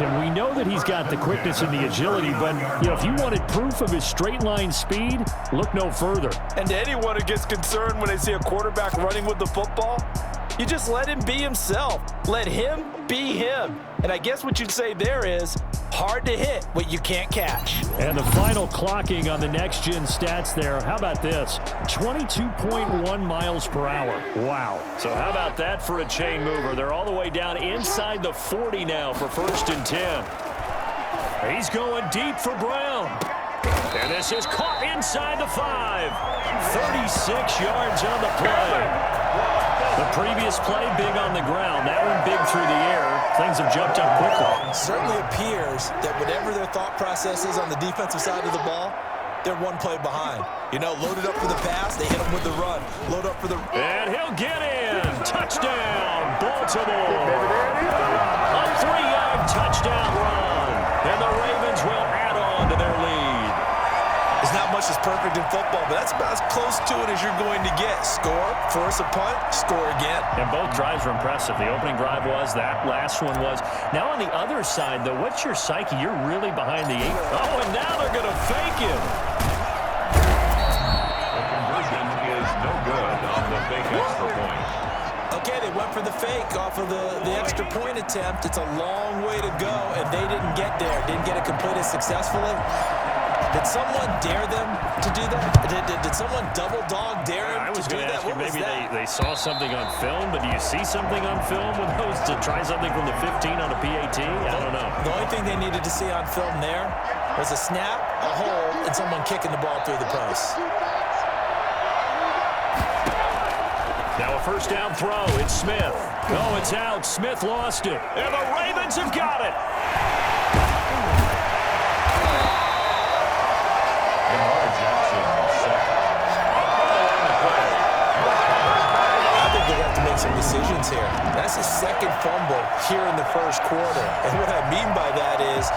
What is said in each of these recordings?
And we know that he's got the quickness and the agility, but if you wanted proof of his straight line speed, look no further. And to anyone who gets concerned when they see a quarterback running with the football, you just let him be himself. Let him be him. And I guess what you'd say there is hard to hit what you can't catch. And the final clocking on the next-gen stats there, how about this? 22.1 miles per hour. Wow. So how about that for a chain mover? They're all the way down inside the 40 now for 1st and 10. He's going deep for Brown. And this is caught inside the 5. 36 yards on the play. The previous play, big on the ground. That one big through the air. Things have jumped up quickly. Certainly appears that whatever their thought process is on the defensive side of the ball, they're one play behind. Loaded up for the pass, they hit him with the run. Load up for the... And he'll get in. Touchdown, Baltimore. A 3-yard touchdown run. And the Ravens will add on to their lead. There's not much that's perfect in football, but that's about as close to it as you're going to get. Score, force a punt, score again. And both drives were impressive. The opening drive was, that last one was. Now on the other side, though, what's your psyche? You're really behind the 8. Oh, and now they're going to fake him. The conversion is no good on the fake extra point. Okay, they went for the fake off of the extra point attempt. It's a long way to go, and they didn't get there. Didn't get it completed successfully. Did someone dare them to do that? Did someone double dog dare them to do that? I was going to ask you, maybe they saw something on film, but do you see something on film with those to try something from the 15 on a PAT? I don't know. The only thing they needed to see on film there was a snap, a hole, and someone kicking the ball through the post. Now a first down throw. It's Smith. Oh, it's out. Smith lost it. And the Ravens have got it. Some decisions here. That's his second fumble here in the first quarter. And what I mean by that is,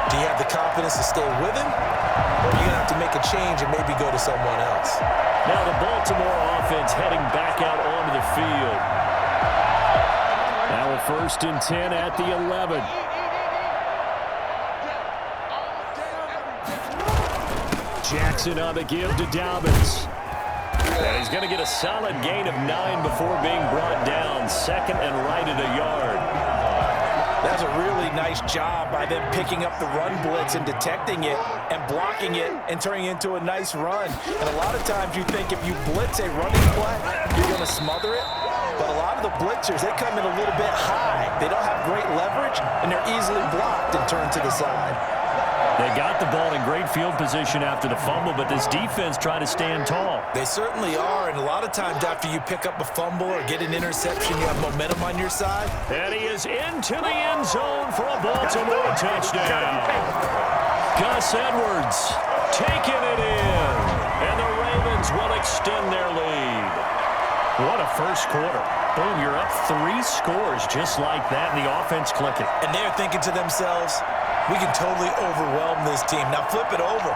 do you have the confidence to stay with him? Or are you going to have to make a change and maybe go to someone else? Now the Baltimore offense heading back out onto the field. Now a 1st and 10 at the 11. Jackson on the give to Dobbins. And he's going to get a solid gain of 9 before being brought down. 2nd and right at a yard. That's a really nice job by them picking up the run blitz and detecting it and blocking it and turning it into a nice run. And a lot of times you think if you blitz a running play, you're going to smother it. But a lot of the blitzers, they come in a little bit high. They don't have great leverage, and they're easily blocked and turned to the side. They got the ball in great field position after the fumble, but this defense tried to stand tall. They certainly are, and a lot of times after you pick up a fumble or get an interception, you have momentum on your side. And he is into the end zone for a Baltimore touchdown. Gus Edwards taking it in, and the Ravens will extend their lead. What a first quarter. Boom, you're up 3 scores just like that, and the offense clicking. And they're thinking to themselves, we can totally overwhelm this team. Now flip it over.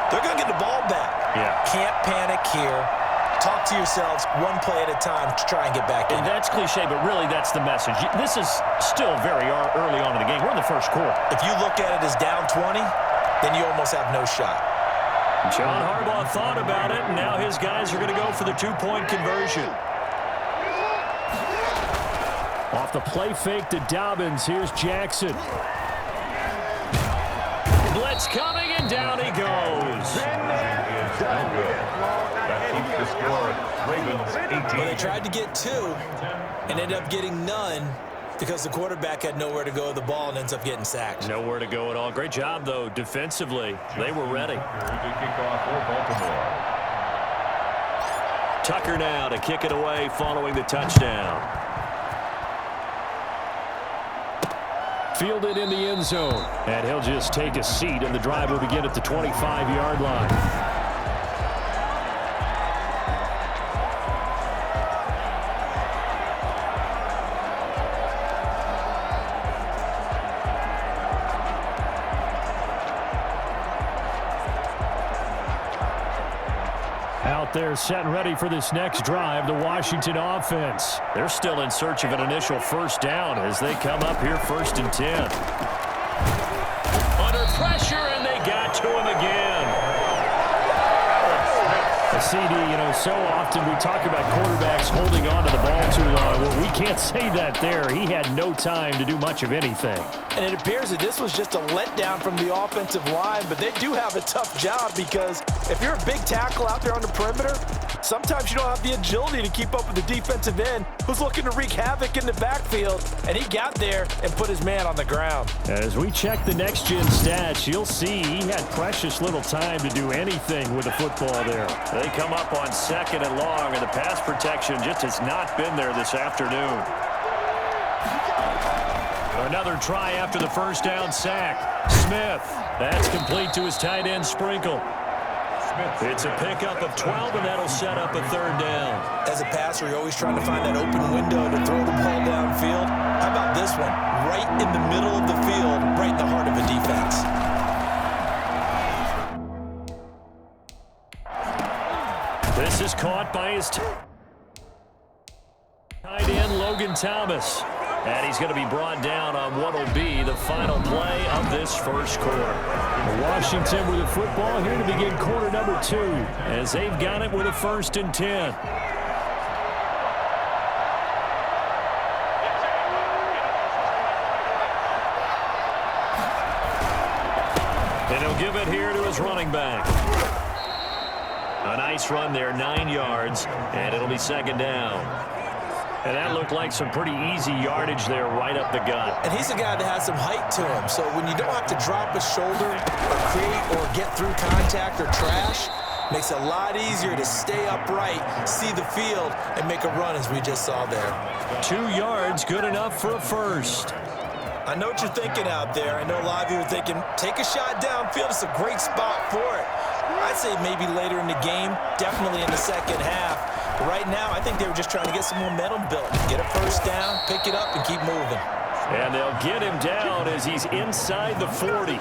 They're going to get the ball back. Yeah. Can't panic here. Talk to yourselves one play at a time to try and get back in. And that's cliche, but really that's the message. This is still very early on in the game. We're in the first quarter. If you look at it as down 20, then you almost have no shot. John Harbaugh thought about it, and now his guys are going to go for the 2-point conversion. Off the play fake to Dobbins, here's Jackson. Blitz coming, and down he goes. Well, they tried to get 2 and ended up getting none because the quarterback had nowhere to go with the ball and ends up getting sacked. Nowhere to go at all. Great job, though, defensively. They were ready. Tucker now to kick it away following the touchdown. Fielded in the end zone. And he'll just take a seat, and the drive will begin at the 25-yard line. Out there set and ready for this next drive, the Washington offense. They're still in search of an initial first down as they come up here 1st and 10. CD, you know, so often we talk about quarterbacks holding on to the ball too long. Well, we can't say that there. He had no time to do much of anything. And it appears that this was just a letdown from the offensive line, but they do have a tough job because if you're a big tackle out there on the perimeter, sometimes you don't have the agility to keep up with the defensive end who's looking to wreak havoc in the backfield, and he got there and put his man on the ground. As we check the next-gen stats, you'll see he had precious little time to do anything with the football there. They come up on 2nd and long, and the pass protection just has not been there this afternoon. Another try after the first down sack. Smith, that's complete to his tight end Sprinkle. It's a pickup of 12, and that'll set up a 3rd down. As a passer, you're always trying to find that open window to throw the ball downfield. How about this one? Right in the middle of the field, right in the heart of a defense. This is caught by his tight end, Logan Thomas. And he's going to be brought down on what will be the final play of this first quarter. Washington with the football here to begin quarter number 2 as they've got it with a 1st and 10. And he'll give it here to his running back. A nice run there, 9 yards, and it'll be 2nd down. And that looked like some pretty easy yardage there right up the gut. And he's a guy that has some height to him, so when you don't have to drop a shoulder or create or get through contact or trash, makes it a lot easier to stay upright, see the field, and make a run as we just saw there. 2 yards, good enough for a 1st. I know what you're thinking out there. I know a lot of you are thinking, take a shot downfield. It's a great spot for it. I'd say maybe later in the game, definitely in the second half. But right now, I think they were just trying to get some momentum built. Get a 1st down, pick it up, and keep moving. And they'll get him down as he's inside the 40.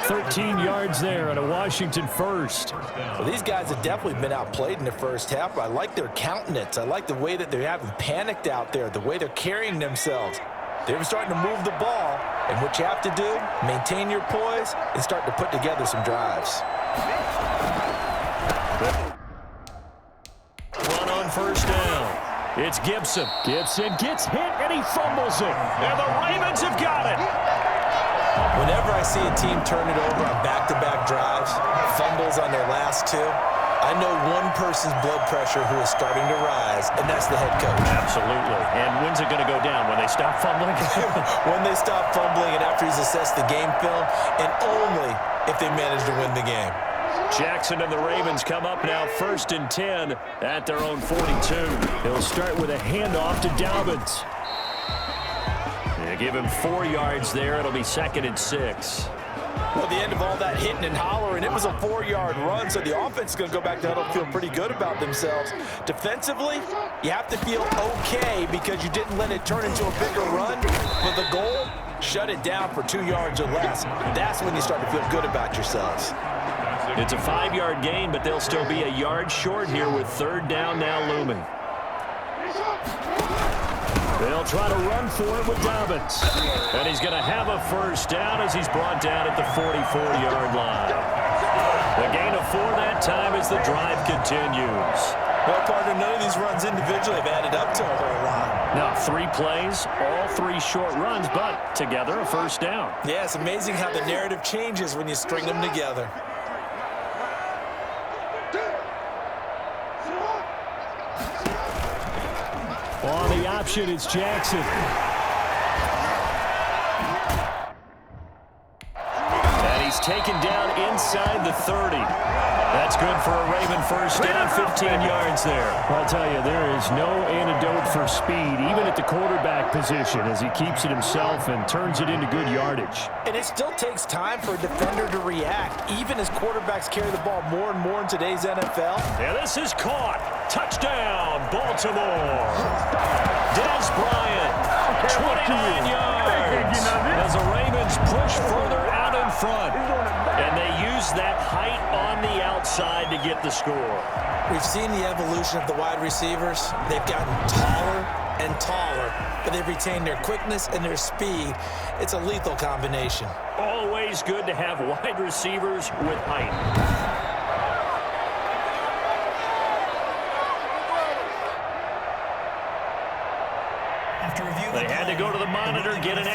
13 yards there and a Washington 1st. Well, these guys have definitely been outplayed in the first half, but I like their countenance. I like the way that they haven't panicked out there, the way they're carrying themselves. They're starting to move the ball, and what you have to do, maintain your poise and start to put together some drives. Run on 1st down. It's Gibson. Gibson gets hit, and he fumbles it. And the Ravens have got it. Whenever I see a team turn it over on back-to-back drives, fumbles on their last 2, I know one person's blood pressure who is starting to rise, and that's the head coach. Absolutely. And when's it going to go down? When they stop fumbling? When they stop fumbling and after he's assessed the game film, and only if they manage to win the game. Jackson and the Ravens come up now 1st and 10 at their own 42. They'll start with a handoff to Dobbins. They give him 4 yards there. It'll be 2nd and 6. Well, at the end of all that hitting and hollering, it was a 4-yard run, so the offense is going to go back to huddle and feel pretty good about themselves. Defensively, you have to feel okay because you didn't let it turn into a bigger run. But the goal, shut it down for 2 yards or less. That's when you start to feel good about yourselves. It's a 5-yard gain, but they'll still be a yard short here with 3rd down now looming. They'll try to run for it with Dobbins. And he's going to have a 1st down as he's brought down at the 44-yard line. The gain of 4 that time as the drive continues. Well, partner, none of these runs individually have added up to a whole lot. Now, 3 plays, all 3 short runs, but together a 1st down. Yeah, it's amazing how the narrative changes when you string them together. On the option, it's Jackson. And he's taken down inside the 30. That's good for a Raven 1st down, 15 yards there. I'll tell you, there is no antidote for speed, even at the quarterback position, as he keeps it himself and turns it into good yardage. And it still takes time for a defender to react, even as quarterbacks carry the ball more and more in today's NFL. And this is caught. Touchdown, Baltimore. Des Bryant, 29 yards. As the Ravens push further out in front. And they use that height on the outside to get the score. We've seen the evolution of the wide receivers. They've gotten taller and taller, but they've retained their quickness and their speed. It's a lethal combination. Always good to have wide receivers with height. They had to go to the monitor, get an